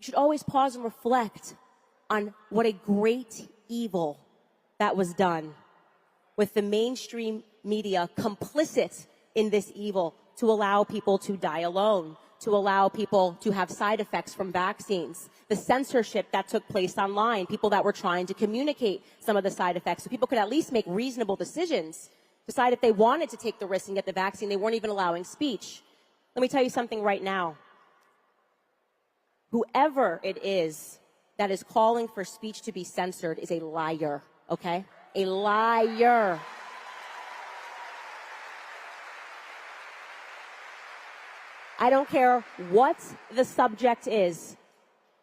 should always pause and reflect on what a great evil that was done with the mainstream media complicit in this evil to allow people to die alone, to allow people to have side effects from vaccines, the censorship that took place online, people that were trying to communicate some of the side effects so people could at least make reasonable decisions, decide if they wanted to take the risk and get the vaccine. They weren't even allowing speech. Let me tell you something right now. Whoever it is that is calling for speech to be censored is a liar, okay? A liar. I don't care what the subject is.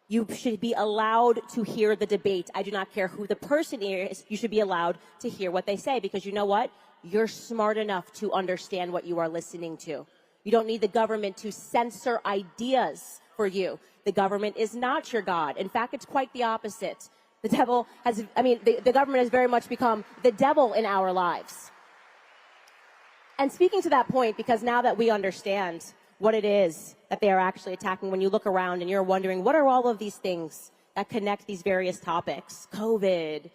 You should be allowed to hear the debate. I do not care who the person is. You should be allowed to hear what they say because you know what? You're smart enough to understand what you are listening to. You don't need the government to censor ideas for you. The government is not your God. In fact, it's quite the opposite. The devil has, the government has very much become the devil in our lives. And speaking to that point, because now that we understand what it is that they are actually attacking, when you look around and you're wondering, what are all of these things that connect these various topics? COVID,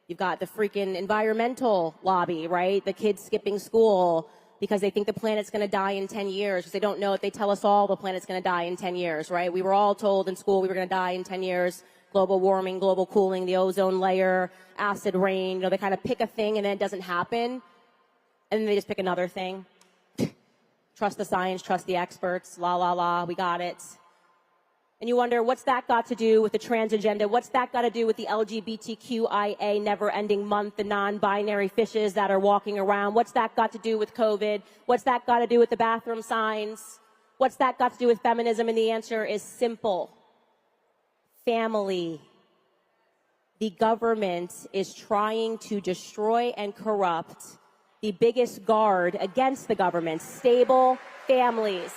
you've got the freaking environmental lobby, right? The kids skipping school because they think the planet's going to die in 10 years, because they don't know it. They tell us all the planet's going to die in 10 years, right? We were all told in school we were going to die in 10 years. Global warming, global cooling, the ozone layer, acid rain. You know, they kind of pick a thing and then it doesn't happen. And then they just pick another thing. Trust the science, trust the experts, la, la, la, we got it. And you wonder, what's that got to do with the trans agenda? What's that got to do with the LGBTQIA never-ending month, the non-binary fishes that are walking around? What's that got to do with COVID? What's that got to do with the bathroom signs? What's that got to do with feminism? And the answer is simple. Family. The government is trying to destroy and corrupt the biggest guard against the government, stable families.